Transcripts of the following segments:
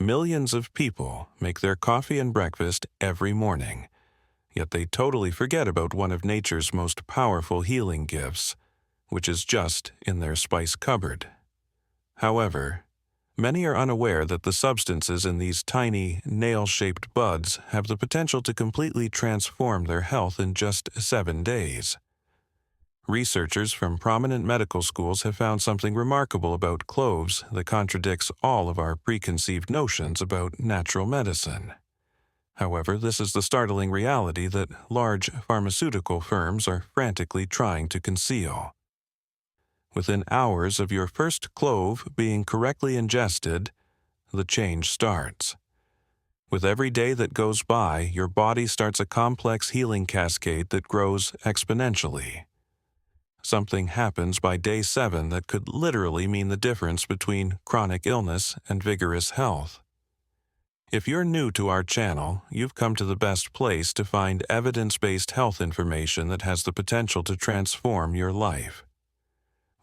Millions of people make their coffee and breakfast every morning, yet they totally forget about one of nature's most powerful healing gifts, which is just in their spice cupboard. However, many are unaware that the substances in these tiny, nail-shaped buds have the potential to completely transform their health in just 7 days. Researchers from prominent medical schools have found something remarkable about cloves that contradicts all of our preconceived notions about natural medicine. However, this is the startling reality that large pharmaceutical firms are frantically trying to conceal. Within hours of your first clove being correctly ingested, the change starts. With every day that goes by, your body starts a complex healing cascade that grows exponentially. Something happens by day 7 that could literally mean the difference between chronic illness and vigorous health. If you're new to our channel, you've come to the best place to find evidence-based health information that has the potential to transform your life.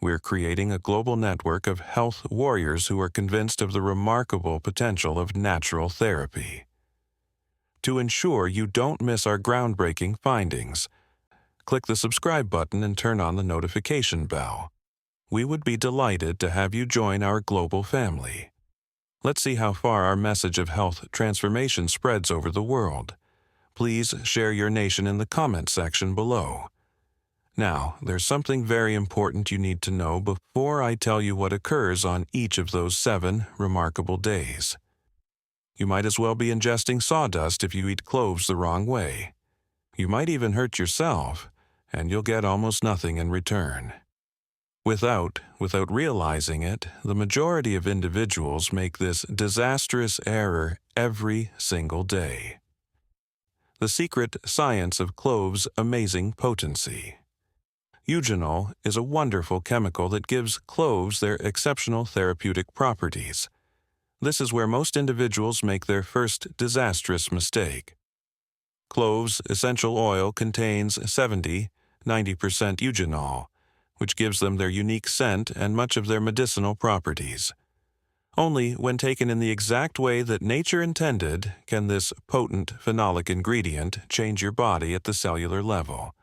We're creating a global network of health warriors who are convinced of the remarkable potential of natural therapy. To ensure you don't miss our groundbreaking findings, click the subscribe button and turn on the notification bell. We would be delighted to have you join our global family. Let's see how far our message of health transformation spreads over the world. Please share your nation in the comment section below. Now, there's something very important you need to know before I tell you what occurs on each of those 7 remarkable days. You might as well be ingesting sawdust if you eat cloves the wrong way. You might even hurt yourself, and you'll get almost nothing in return. Without realizing it, the majority of individuals make this disastrous error every single day. The secret science of cloves' amazing potency. Eugenol is a wonderful chemical that gives cloves their exceptional therapeutic properties. This is where most individuals make their first disastrous mistake. Cloves' essential oil contains 70–90% eugenol, which gives them their unique scent and much of their medicinal properties. Only when taken in the exact way that nature intended can this potent phenolic ingredient change your body at the cellular level.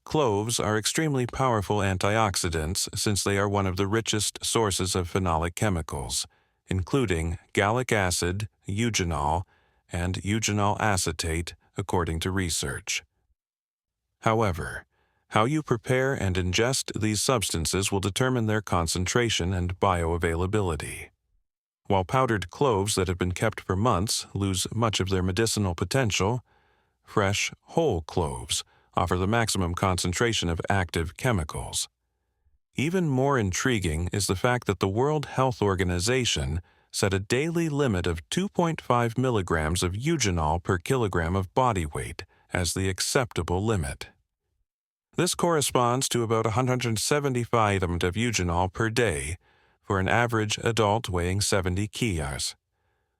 Cloves are extremely powerful antioxidants since they are one of the richest sources of phenolic chemicals, including gallic acid, eugenol, and eugenol acetate, according to research. However, how you prepare and ingest these substances will determine their concentration and bioavailability. While powdered cloves that have been kept for months lose much of their medicinal potential, fresh, whole cloves offer the maximum concentration of active chemicals. Even more intriguing is the fact that the World Health Organization set a daily limit of 2.5 milligrams of eugenol per kilogram of body weight as the acceptable limit. This corresponds to about 175 items of eugenol per day for an average adult weighing 70 kilos.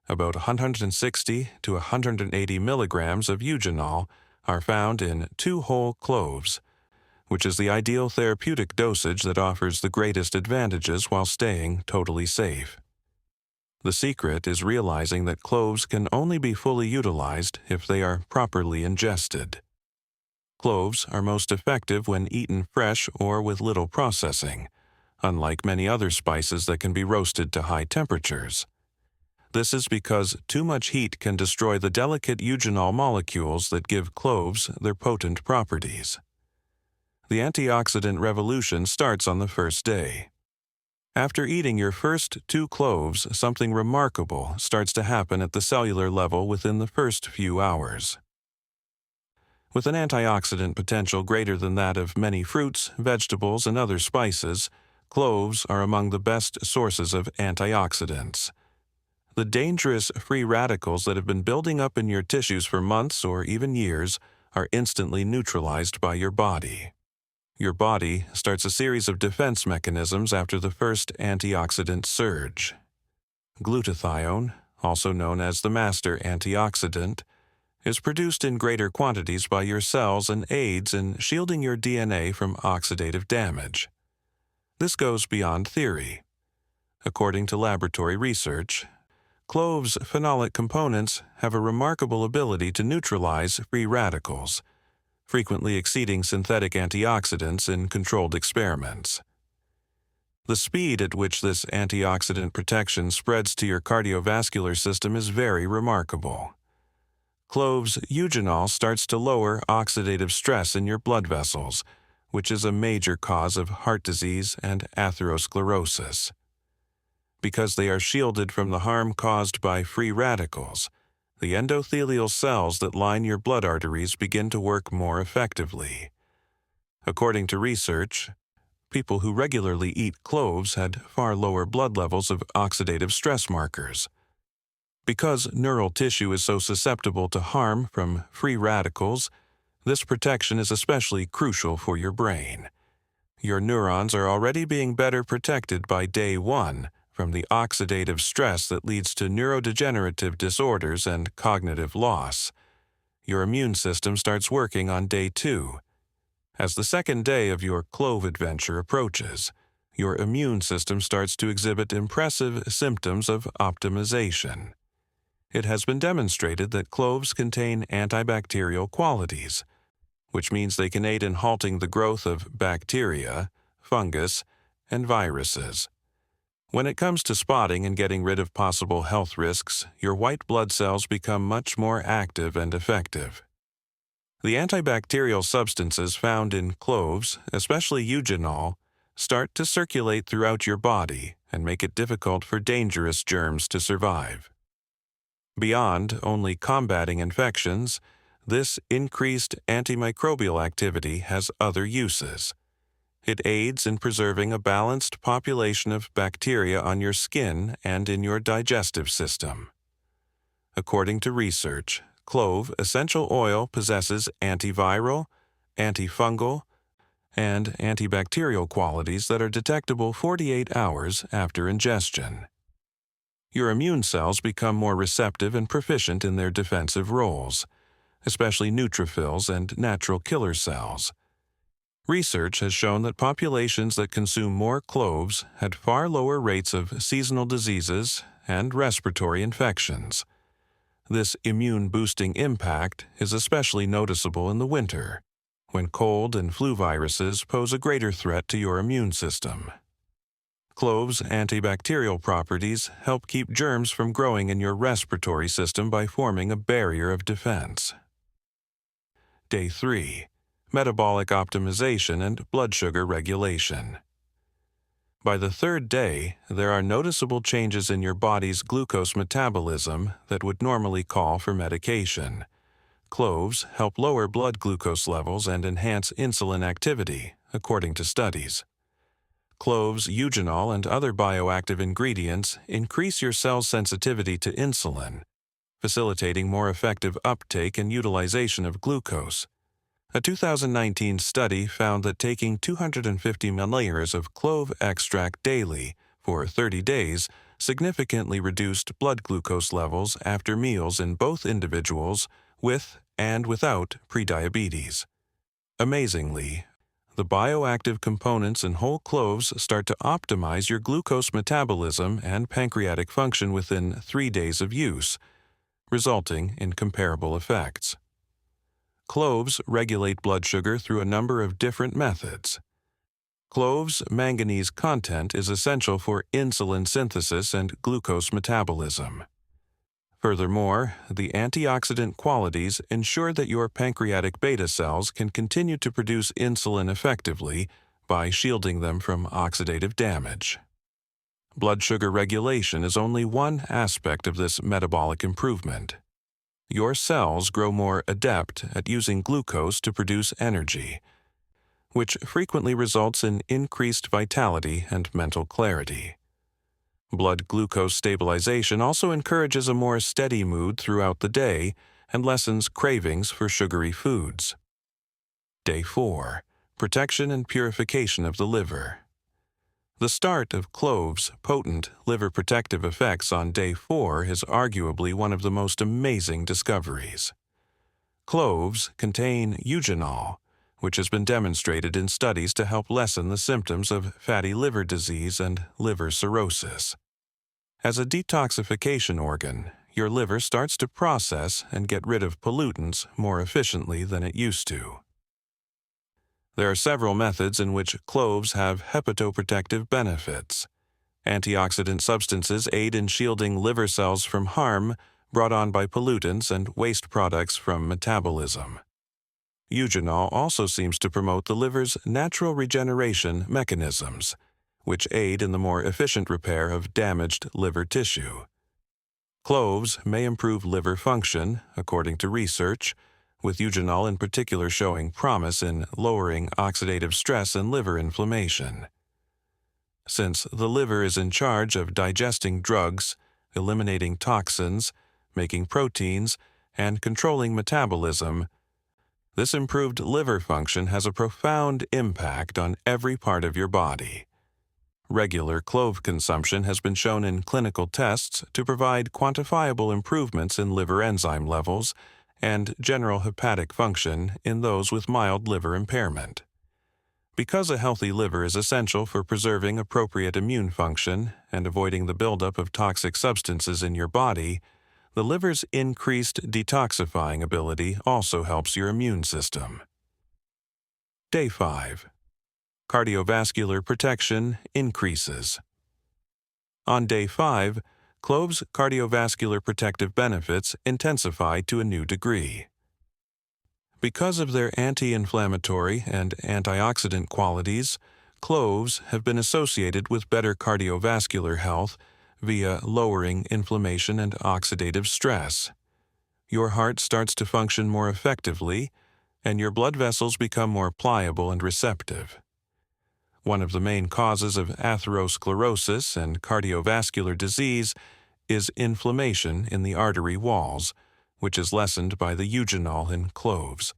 About 160 to 180 milligrams of eugenol are found in 2 whole cloves, which is the ideal therapeutic dosage that offers the greatest advantages while staying totally safe. The secret is realizing that cloves can only be fully utilized if they are properly ingested. Cloves are most effective when eaten fresh or with little processing, unlike many other spices that can be roasted to high temperatures. This is because too much heat can destroy the delicate eugenol molecules that give cloves their potent properties. The antioxidant revolution starts on the first day. After eating your first 2 cloves, something remarkable starts to happen at the cellular level within the first few hours. With an antioxidant potential greater than that of many fruits, vegetables, and other spices, cloves are among the best sources of antioxidants. The dangerous free radicals that have been building up in your tissues for months or even years are instantly neutralized by your body. Your body starts a series of defense mechanisms after the first antioxidant surge. Glutathione, also known as the master antioxidant, is produced in greater quantities by your cells and aids in shielding your DNA from oxidative damage. This goes beyond theory. According to laboratory research, Cloves' phenolic components have a remarkable ability to neutralize free radicals, frequently exceeding synthetic antioxidants in controlled experiments. The speed at which this antioxidant protection spreads to your cardiovascular system is very remarkable. Cloves' Eugenol starts to lower oxidative stress in your blood vessels, which is a major cause of heart disease and atherosclerosis. Because they are shielded from the harm caused by free radicals, the endothelial cells that line your blood arteries begin to work more effectively. According to research, people who regularly eat cloves had far lower blood levels of oxidative stress markers. Because neural tissue is so susceptible to harm from free radicals, this protection is especially crucial for your brain. Your neurons are already being better protected by day 1 from the oxidative stress that leads to neurodegenerative disorders and cognitive loss. Your immune system starts working on day 2. As the second day of your clove adventure approaches, your immune system starts to exhibit impressive symptoms of optimization. It has been demonstrated that cloves contain antibacterial qualities, which means they can aid in halting the growth of bacteria, fungus, and viruses. When it comes to spotting and getting rid of possible health risks, your white blood cells become much more active and effective. The antibacterial substances found in cloves, especially eugenol, start to circulate throughout your body and make it difficult for dangerous germs to survive. Beyond only combating infections, this increased antimicrobial activity has other uses. It aids in preserving a balanced population of bacteria on your skin and in your digestive system. According to research, clove essential oil possesses antiviral, antifungal, and antibacterial qualities that are detectable 48 hours after ingestion. Your immune cells become more receptive and proficient in their defensive roles, especially neutrophils and natural killer cells. Research has shown that populations that consume more cloves had far lower rates of seasonal diseases and respiratory infections. This immune-boosting impact is especially noticeable in the winter, when cold and flu viruses pose a greater threat to your immune system. Cloves' antibacterial properties help keep germs from growing in your respiratory system by forming a barrier of defense. Day 3. Metabolic optimization and blood sugar regulation. By the third day, there are noticeable changes in your body's glucose metabolism that would normally call for medication. Cloves help lower blood glucose levels and enhance insulin activity, according to studies. Cloves, eugenol, and other bioactive ingredients increase your cell's sensitivity to insulin, facilitating more effective uptake and utilization of glucose. A 2019 study found that taking 250 milliliters of clove extract daily for 30 days significantly reduced blood glucose levels after meals in both individuals with and without prediabetes. Amazingly, the bioactive components in whole cloves start to optimize your glucose metabolism and pancreatic function within 3 days of use, resulting in comparable effects. Cloves regulate blood sugar through a number of different methods. Cloves' manganese content is essential for insulin synthesis and glucose metabolism. Furthermore, the antioxidant qualities ensure that your pancreatic beta cells can continue to produce insulin effectively by shielding them from oxidative damage. Blood sugar regulation is only one aspect of this metabolic improvement. Your cells grow more adept at using glucose to produce energy, which frequently results in increased vitality and mental clarity. Blood glucose stabilization also encourages a more steady mood throughout the day and lessens cravings for sugary foods. Day 4. Protection and purification of the liver. The start of cloves' potent liver protective effects on day 4 is arguably one of the most amazing discoveries. Cloves contain eugenol, which has been demonstrated in studies to help lessen the symptoms of fatty liver disease and liver cirrhosis. As a detoxification organ, your liver starts to process and get rid of pollutants more efficiently than it used to. There are several methods in which cloves have hepatoprotective benefits. Antioxidant substances aid in shielding liver cells from harm brought on by pollutants and waste products from metabolism. Eugenol also seems to promote the liver's natural regeneration mechanisms, which aid in the more efficient repair of damaged liver tissue. Cloves may improve liver function, according to research, with eugenol in particular showing promise in lowering oxidative stress and liver inflammation. Since the liver is in charge of digesting drugs, eliminating toxins, making proteins, and controlling metabolism, this improved liver function has a profound impact on every part of your body. Regular clove consumption has been shown in clinical tests to provide quantifiable improvements in liver enzyme levels and general hepatic function in those with mild liver impairment. Because a healthy liver is essential for preserving appropriate immune function and avoiding the buildup of toxic substances in your body, the liver's increased detoxifying ability also helps your immune system. Day 5. Cardiovascular protection increases. On day 5, cloves' cardiovascular protective benefits intensify to a new degree. Because of their anti-inflammatory and antioxidant qualities, cloves have been associated with better cardiovascular health via lowering inflammation and oxidative stress. Your heart starts to function more effectively, and your blood vessels become more pliable and receptive. One of the main causes of atherosclerosis and cardiovascular disease is inflammation in the artery walls, which is lessened by the eugenol in cloves.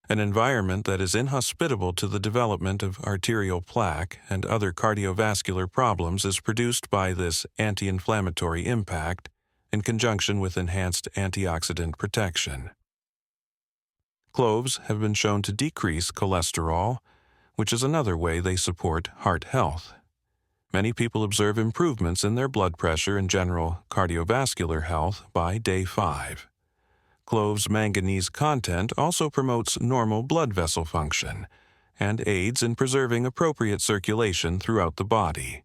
An environment that is inhospitable to the development of arterial plaque and other cardiovascular problems is produced by this anti-inflammatory impact in conjunction with enhanced antioxidant protection. Cloves have been shown to decrease cholesterol, which is another way they support heart health. Many people observe improvements in their blood pressure and general cardiovascular health by day 5. Cloves' manganese content also promotes normal blood vessel function and aids in preserving appropriate circulation throughout the body.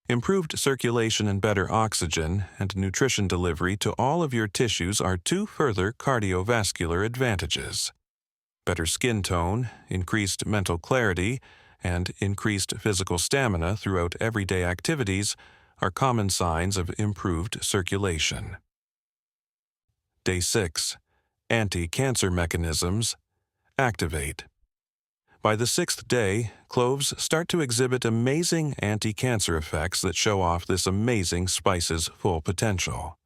Improved circulation and better oxygen and nutrition delivery to all of your tissues are 2 further cardiovascular advantages. Better skin tone, increased mental clarity, and increased physical stamina throughout everyday activities are common signs of improved circulation. Day 6. Anti-cancer mechanisms activate. By the 6th day, cloves start to exhibit amazing anti-cancer effects that show off this amazing spice's full potential.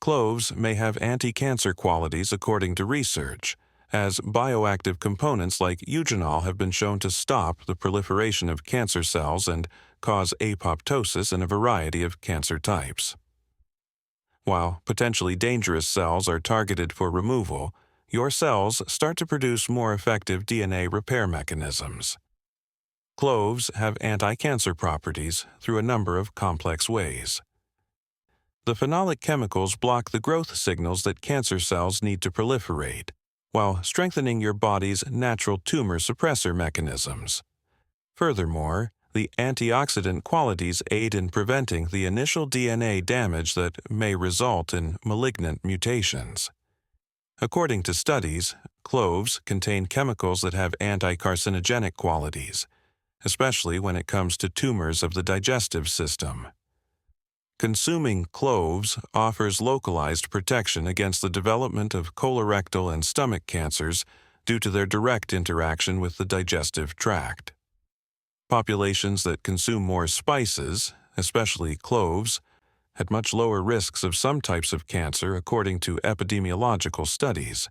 Cloves may have anti-cancer qualities according to research, as bioactive components like eugenol have been shown to stop the proliferation of cancer cells and cause apoptosis in a variety of cancer types. While potentially dangerous cells are targeted for removal, your cells start to produce more effective DNA repair mechanisms. Cloves have anti-cancer properties through a number of complex ways. The phenolic chemicals block the growth signals that cancer cells need to proliferate, while strengthening your body's natural tumor suppressor mechanisms. Furthermore, the antioxidant qualities aid in preventing the initial DNA damage that may result in malignant mutations. According to studies, cloves contain chemicals that have anti-carcinogenic qualities, especially when it comes to tumors of the digestive system. Consuming cloves offers localized protection against the development of colorectal and stomach cancers due to their direct interaction with the digestive tract. Populations that consume more spices, especially cloves, had much lower risks of some types of cancer according to epidemiological studies.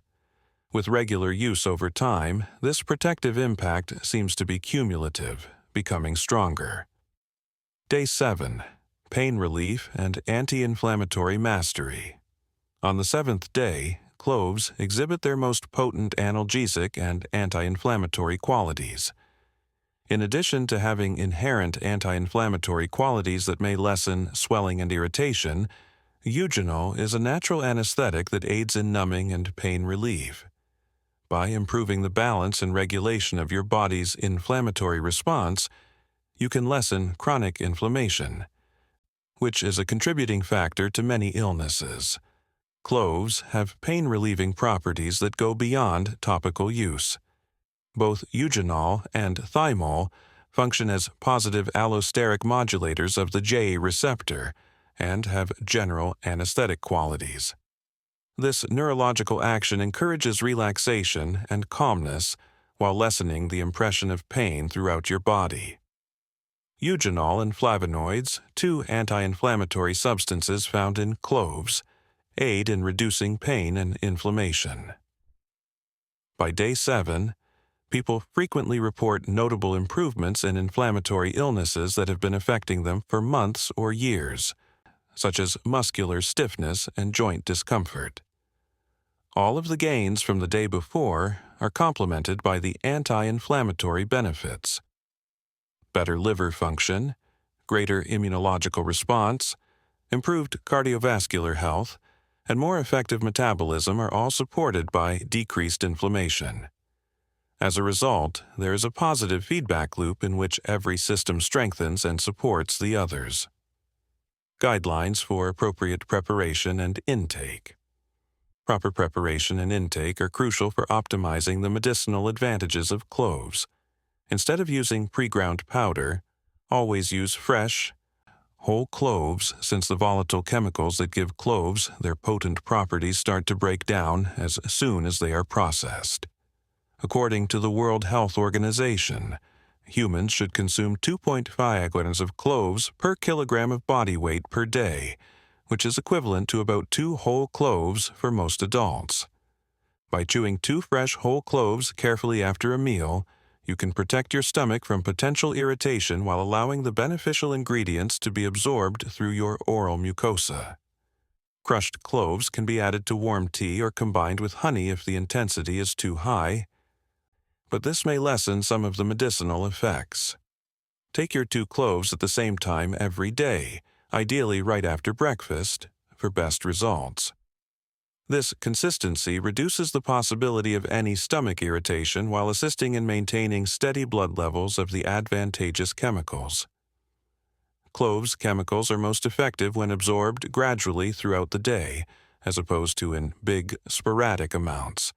With regular use over time, this protective impact seems to be cumulative, becoming stronger. Day 7. Pain relief and anti-inflammatory mastery. On the 7th day, cloves exhibit their most potent analgesic and anti-inflammatory qualities. In addition to having inherent anti-inflammatory qualities that may lessen swelling and irritation, Eugenol is a natural anesthetic that aids in numbing and pain relief. By improving the balance and regulation of your body's inflammatory response, you can lessen chronic inflammation, which is a contributing factor to many illnesses. Cloves have pain-relieving properties that go beyond topical use. Both eugenol and thymol function as positive allosteric modulators of the J receptor and have general anesthetic qualities. This neurological action encourages relaxation and calmness while lessening the impression of pain throughout your body. Eugenol and flavonoids, two anti-inflammatory substances found in cloves, aid in reducing pain and inflammation. By day 7, people frequently report notable improvements in inflammatory illnesses that have been affecting them for months or years, such as muscular stiffness and joint discomfort. All of the gains from the day before are complemented by the anti-inflammatory benefits. Better liver function, greater immunological response, improved cardiovascular health, and more effective metabolism are all supported by decreased inflammation. As a result, there is a positive feedback loop in which every system strengthens and supports the others. Guidelines for appropriate preparation and intake. Proper preparation and intake are crucial for optimizing the medicinal advantages of cloves. Instead of using pre-ground powder, always use fresh, whole cloves, since the volatile chemicals that give cloves their potent properties start to break down as soon as they are processed. According to the World Health Organization, humans should consume 2.5 grams of cloves per kilogram of body weight per day, which is equivalent to about 2 whole cloves for most adults. By chewing 2 fresh whole cloves carefully after a meal, you can protect your stomach from potential irritation while allowing the beneficial ingredients to be absorbed through your oral mucosa. Crushed cloves can be added to warm tea or combined with honey if the intensity is too high, but this may lessen some of the medicinal effects. Take your 2 cloves at the same time every day, ideally right after breakfast, for best results. This consistency reduces the possibility of any stomach irritation while assisting in maintaining steady blood levels of the advantageous chemicals. Cloves chemicals are most effective when absorbed gradually throughout the day, as opposed to in big, sporadic amounts.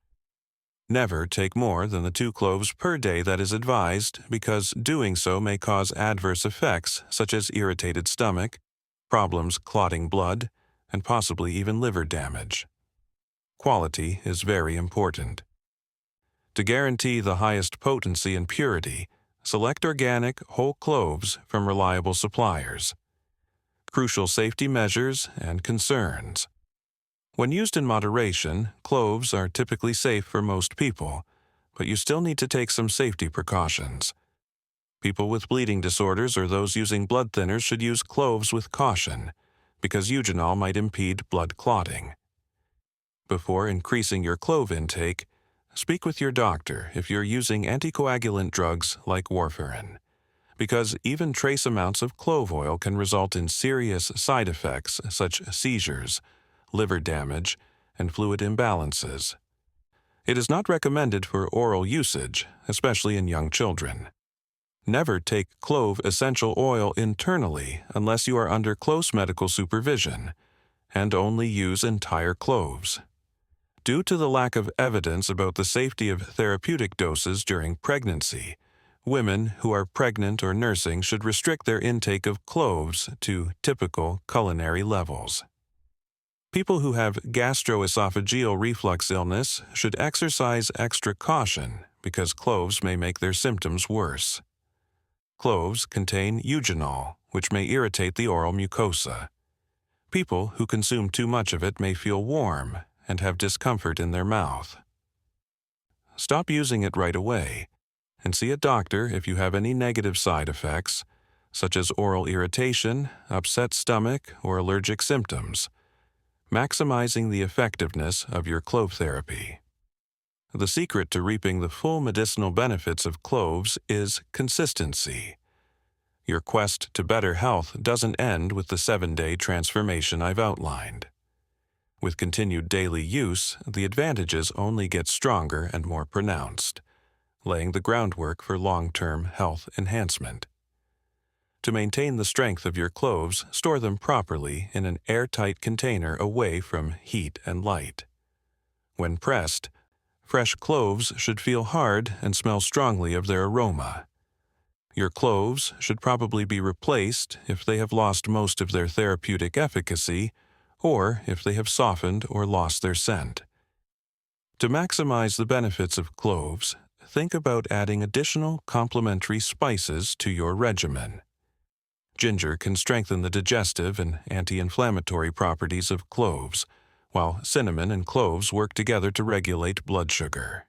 Never take more than the 2 cloves per day that is advised, because doing so may cause adverse effects such as irritated stomach, problems clotting blood, and possibly even liver damage. Quality is very important. To guarantee the highest potency and purity, select organic, whole cloves from reliable suppliers. Crucial safety measures and concerns. When used in moderation, cloves are typically safe for most people, but you still need to take some safety precautions. People with bleeding disorders or those using blood thinners should use cloves with caution, because eugenol might impede blood clotting. Before increasing your clove intake, speak with your doctor if you're using anticoagulant drugs like warfarin, because even trace amounts of clove oil can result in serious side effects such as seizures, liver damage, and fluid imbalances. It is not recommended for oral usage, especially in young children. Never take clove essential oil internally unless you are under close medical supervision, and only use entire cloves. Due to the lack of evidence about the safety of therapeutic doses during pregnancy, women who are pregnant or nursing should restrict their intake of cloves to typical culinary levels. People who have gastroesophageal reflux illness should exercise extra caution because cloves may make their symptoms worse. Cloves contain eugenol, which may irritate the oral mucosa. People who consume too much of it may feel warm and have discomfort in their mouth. Stop using it right away, and see a doctor if you have any negative side effects, such as oral irritation, upset stomach, or allergic symptoms, maximizing the effectiveness of your clove therapy. The secret to reaping the full medicinal benefits of cloves is consistency. Your quest to better health doesn't end with the 7-day transformation I've outlined. With continued daily use, the advantages only get stronger and more pronounced, laying the groundwork for long-term health enhancement. To maintain the strength of your cloves, store them properly in an airtight container away from heat and light. When pressed, fresh cloves should feel hard and smell strongly of their aroma. Your cloves should probably be replaced if they have lost most of their therapeutic efficacy or if they have softened or lost their scent. To maximize the benefits of cloves, think about adding additional complementary spices to your regimen. Ginger can strengthen the digestive and anti-inflammatory properties of cloves, while cinnamon and cloves work together to regulate blood sugar.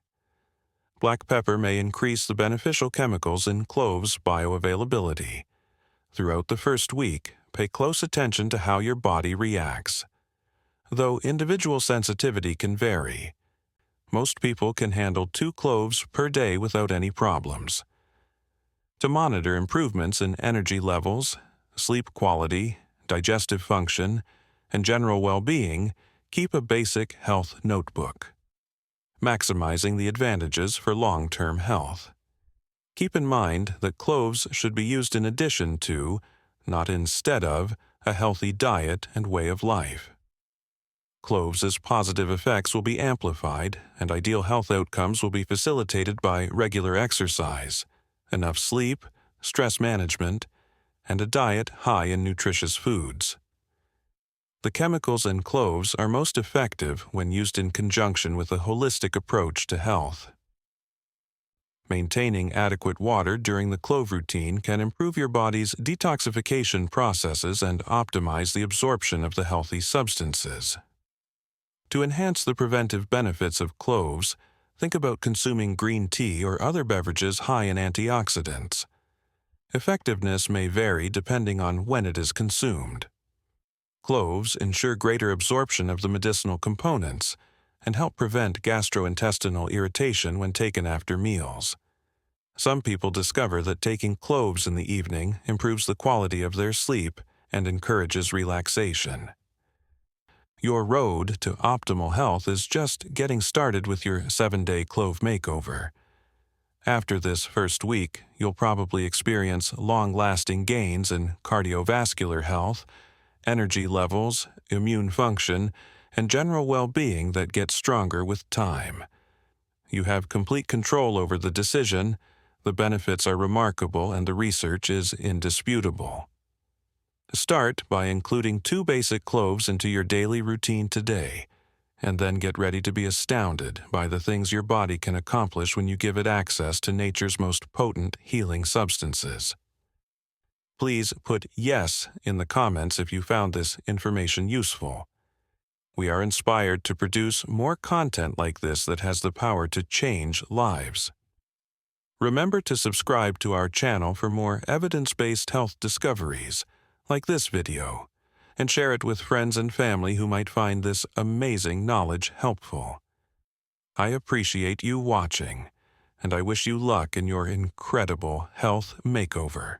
Black pepper may increase the beneficial chemicals in cloves' bioavailability. Throughout the first week, pay close attention to how your body reacts. Though individual sensitivity can vary, most people can handle 2 cloves per day without any problems. To monitor improvements in energy levels, sleep quality, digestive function, and general well-being, keep a basic health notebook. Maximizing the advantages for long-term health. Keep in mind that cloves should be used in addition to, not instead of, a healthy diet and way of life. Cloves' positive effects will be amplified, and ideal health outcomes will be facilitated by regular exercise, enough sleep, stress management, and a diet high in nutritious foods. The chemicals in cloves are most effective when used in conjunction with a holistic approach to health. Maintaining adequate water during the clove routine can improve your body's detoxification processes and optimize the absorption of the healthy substances. To enhance the preventive benefits of cloves, think about consuming green tea or other beverages high in antioxidants. Effectiveness may vary depending on when it is consumed. Cloves ensure greater absorption of the medicinal components and help prevent gastrointestinal irritation when taken after meals. Some people discover that taking cloves in the evening improves the quality of their sleep and encourages relaxation. Your road to optimal health is just getting started with your 7-day clove makeover. After this first week, you'll probably experience long-lasting gains in cardiovascular health, energy levels, immune function, and general well-being that get stronger with time. You have complete control over the decision, the benefits are remarkable, and the research is indisputable. Start by including 2 basic cloves into your daily routine today, and then get ready to be astounded by the things your body can accomplish when you give it access to nature's most potent healing substances. Please put yes in the comments if you found this information useful. We are inspired to produce more content like this that has the power to change lives. Remember to subscribe to our channel for more evidence-based health discoveries, like this video, and share it with friends and family who might find this amazing knowledge helpful. I appreciate you watching, and I wish you luck in your incredible health makeover.